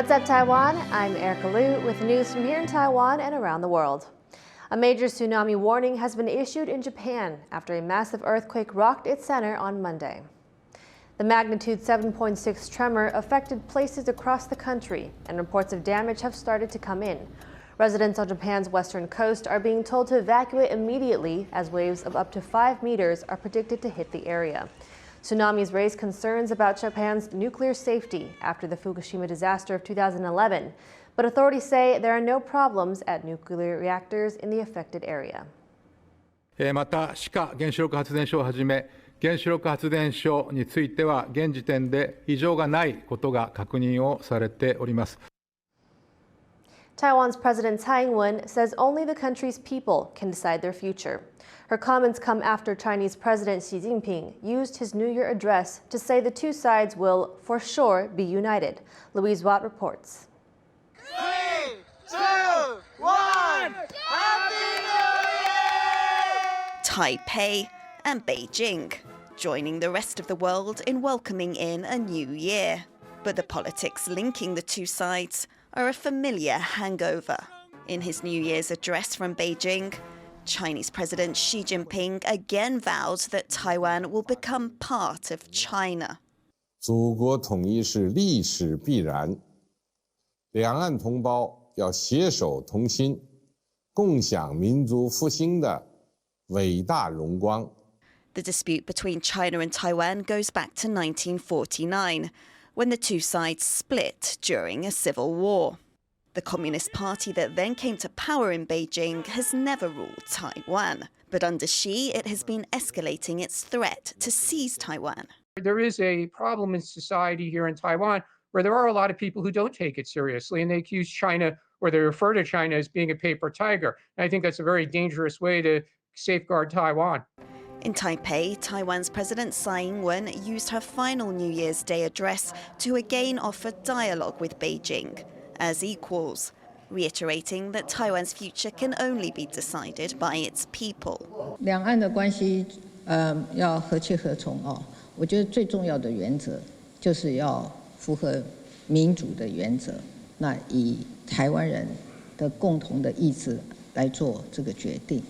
What's up, Taiwan? I'm Erika Liu with news from here in Taiwan and around the world. A major tsunami warning has been issued in Japan after a massive earthquake rocked its center on Monday. The magnitude 7.6 tremor affected places across the country, and reports of damage have started to come in. Residents on Japan's western coast are being told to evacuate immediately as waves of up to 5 meters are predicted to hit the area. Tsunamis raised concerns about Japan's nuclear safety after the Fukushima disaster of 2011, but authorities say there are no problems at nuclear reactors in the affected area. また、志賀原子力発電所をはじめ、原子力発電所については現時点で異常がないことが確認をされております。Taiwan's President Tsai says only the country's people can decide their future. Her comments come after Chinese President Xi Jinping used his New Year address to say the two sides will, for sure, be united. Louise Watt reports. 3, 2, 1, Happy New Year! Taipei and Beijing, joining the rest of the world in welcoming in a new year. But the politics linking the two sides are a familiar hangover. In his New Year's address from Beijing, Chinese President Xi Jinping again vowed that Taiwan will become part of China. 祖国统一是历史必然，两岸同胞要携手同心，共享民族复兴的伟大荣光。 The dispute between China and Taiwan goes back to 1949, when the two sides split during a civil war. The Communist Party that then came to power in Beijing has never ruled Taiwan, but under Xi, it has been escalating its threat to seize Taiwan. There is a problem in society here in Taiwan where there are a lot of people who don't take it seriously, and they accuse China, or they refer to China as being a paper tiger. And I think that's a very dangerous way to safeguard Taiwan. In Taipei, Taiwan's President Tsai used her final New Year's Day address to again offer dialogue with Beijing as equals, reiterating that Taiwan's future can only be decided by its people. 两岸的关系，要和气和从哦。我觉得最重要的原则就是要符合民主的原则，那以台湾人的共同的意志来做这个决定。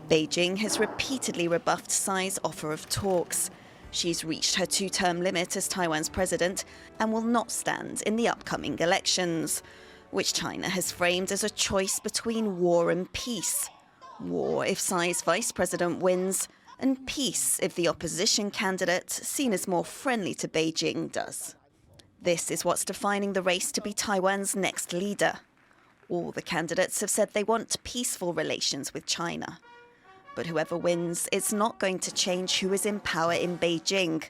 Beijing has repeatedly rebuffed Tsai's offer of talks. She's reached her two-term limit as Taiwan's president and will not stand in the upcoming elections, which China has framed as a choice between war and peace. War if Tsai's vice president wins, and peace if the opposition candidate, seen as more friendly to Beijing, does. This is what's defining the race to be Taiwan's next leader. All the candidates have said they want peaceful relations with China. But whoever wins, it's not going to change who is in power in Beijing,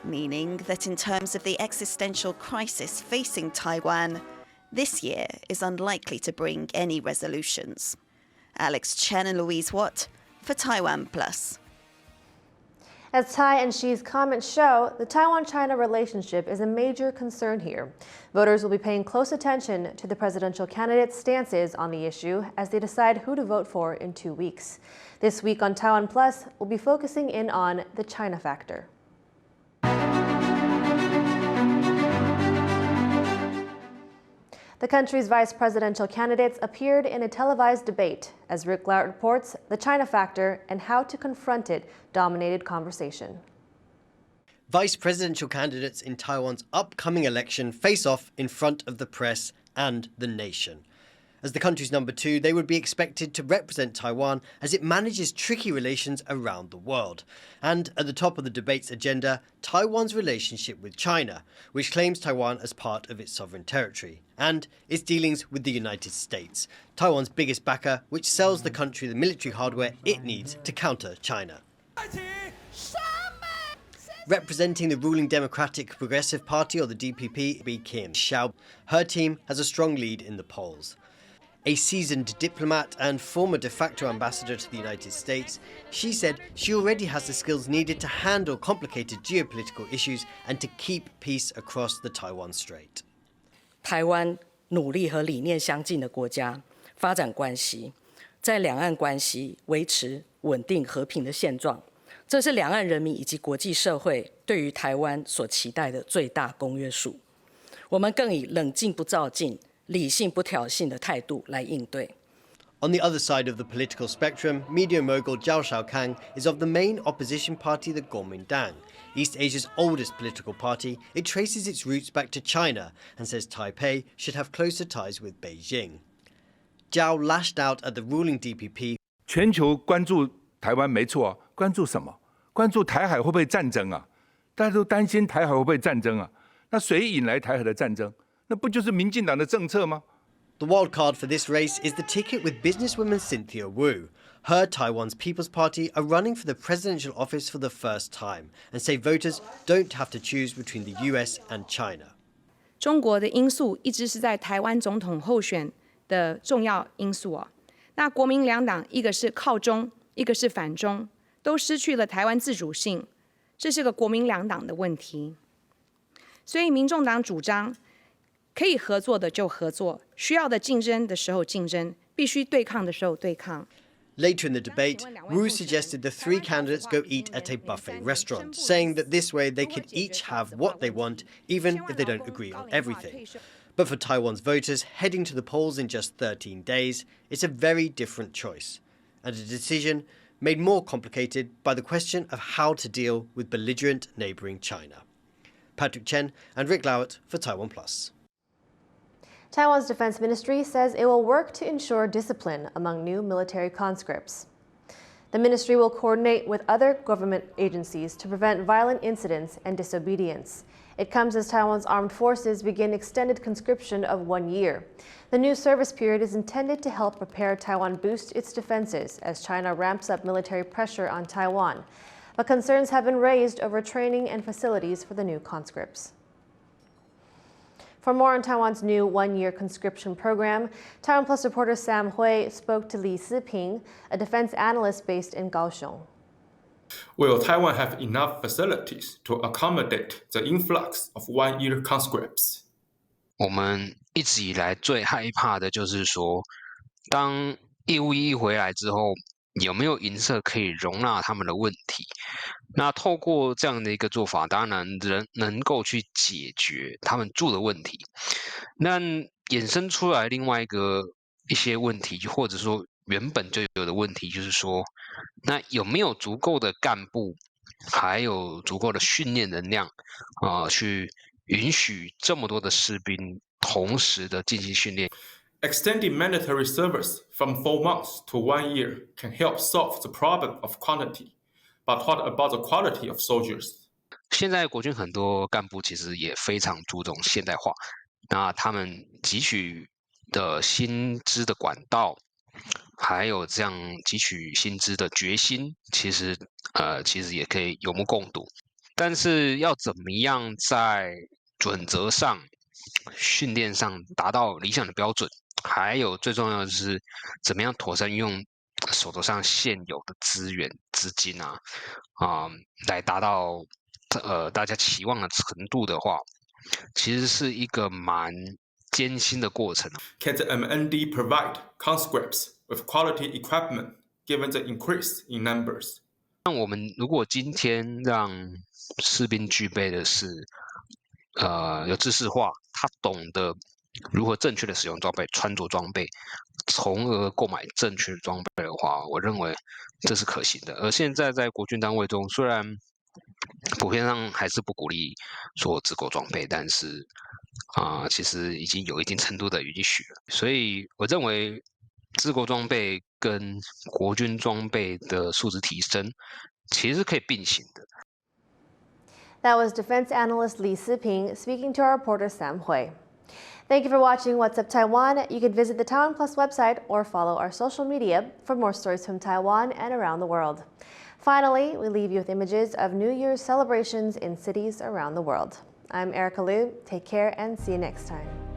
meaning that in terms of the existential crisis facing Taiwan, this year is unlikely to bring any resolutions. Alex Chen and Louise Watt for Taiwan Plus. As Tsai and Xi's comments show, the Taiwan-China relationship is a major concern here. Voters will be paying close attention to the presidential candidates' stances on the issue as they decide who to vote for in 2 weeks. This week on Taiwan Plus, we'll be focusing in on the China factor. The country's vice presidential candidates appeared in a televised debate. As Rick Lout reports, the China factor and how to confront it dominated conversation. Vice presidential candidates in Taiwan's upcoming election face off in front of the press and the nation. As the country's number 2, they would be expected to represent Taiwan as it manages tricky relations around the world. And at the top of the debate's agenda, Taiwan's relationship with China, which claims Taiwan as part of its sovereign territory, and its dealings with the United States, Taiwan's biggest backer, which sells the country the military hardware it needs to counter China. Representing the ruling Democratic Progressive Party, or the DPP, Bi Kim Xiao, her team has a strong lead in the polls. A seasoned diplomat and former de facto ambassador to the United States, she said she already has the skills needed to handle complicated geopolitical issues and to keep peace across the Taiwan Strait. 台湾努力和理念相近的国家发展关系，在两岸关系维持稳定和平的现状，这是两岸人民以及国际社会对于台湾所期待的最大公约数。我们更以冷静不躁进、理性不挑衅的态度来应对。On the other side of the political spectrum, media mogul Zhao Xiaokang is of the main opposition party, the Kuomintang, East Asia's oldest political party. It traces its roots back to China and says Taipei should have closer ties with Beijing. Zhao lashed out at the ruling DPP. 全球关注台湾没错啊，关注什么？关注台海会不会战争啊？大家都担心台海会不会战争啊？那谁引来台海的战争？那不就是民进党的政策吗？ The wild card for this race is the ticket with businesswoman Cynthia Wu. Her Taiwan's People's Party are running for the presidential office for the first time and say voters don't have to choose between the US and China. 中国的因素一直是在台湾总统候选的重要因素哦。那国民两党一个是靠中，一个是反中，都失去了台湾自主性，这是个国民两党的问题。所以民众党主张，可以合作的就合作，需要的竞争的时候竞争，必须对抗的时候对抗。 Later in the debate, Wu suggested the three candidates go eat at a buffet restaurant, saying that this way they could each have what they want, even if they don't agree on everything. But for Taiwan's voters heading to the polls in just 13 days, it's a very different choice, and a decision made more complicated by the question of how to deal with belligerent neighbouring China. Patrick Chen and Rick Lauert for TaiwanPlus. Taiwan's defense ministry says it will work to ensure discipline among new military conscripts. The ministry will coordinate with other government agencies to prevent violent incidents and disobedience. It comes as Taiwan's armed forces begin extended conscription of 1 year. The new service period is intended to help prepare Taiwan boost its defenses as China ramps up military pressure on Taiwan. But concerns have been raised over training and facilities for the new conscripts. For more on Taiwan's new 1-year conscription program, Taiwan Plus reporter Sam Hui spoke to Li Siping, a defense analyst based in Kaohsiung. Will Taiwan have enough facilities to accommodate the influx of 1-year conscripts? 我们一直以来最害怕的就是说，当义务役回来之后，有没有营舍可以容纳他们的问题？那透过这样的一个做法，当然能够去解决他们住的问题。那衍生出来另外一些问题，或者说原本就有的问题，就是说，那有没有足够的干部，还有足够的训练能量去允许这么多的士兵同时的进行训练？ Extending military service from 4 months to 1 year can help solve the problem of quantity, but what about the quality of soldiers? 现在国军很多干部其实也非常注重现代化，那他们汲取的薪资的管道，还有这样汲取薪资的决心，其实也可以有目共睹。但是要怎么样在准则上、训练上达到理想的标准？ 还有最重要的是，怎么样妥善运用手头上现有的资源、资金来达到大家期望的程度的话，其实是一个蛮艰辛的过程。Can the MND provide conscripts with quality equipment given the increase in numbers? 那我们如果今天让士兵具备的是有知识化，他懂得 如何正确的使用装备、穿着装备，从而购买正确的装备的话，我认为这是可行的。而现在在国军单位中，虽然普遍上还是不鼓励说自购装备，但是其实已经有一定程度的允许了。所以我认为自购装备跟国军装备的素质提升，其实是可以并行的。That was defense analyst Li Siping speaking to our reporter Sam Hui. Thank you for watching What's Up Taiwan. You can visit the Taiwan Plus website or follow our social media for more stories from Taiwan and around the world. Finally, we leave you with images of New Year's celebrations in cities around the world. I'm Erika Liu. Take care and see you next time.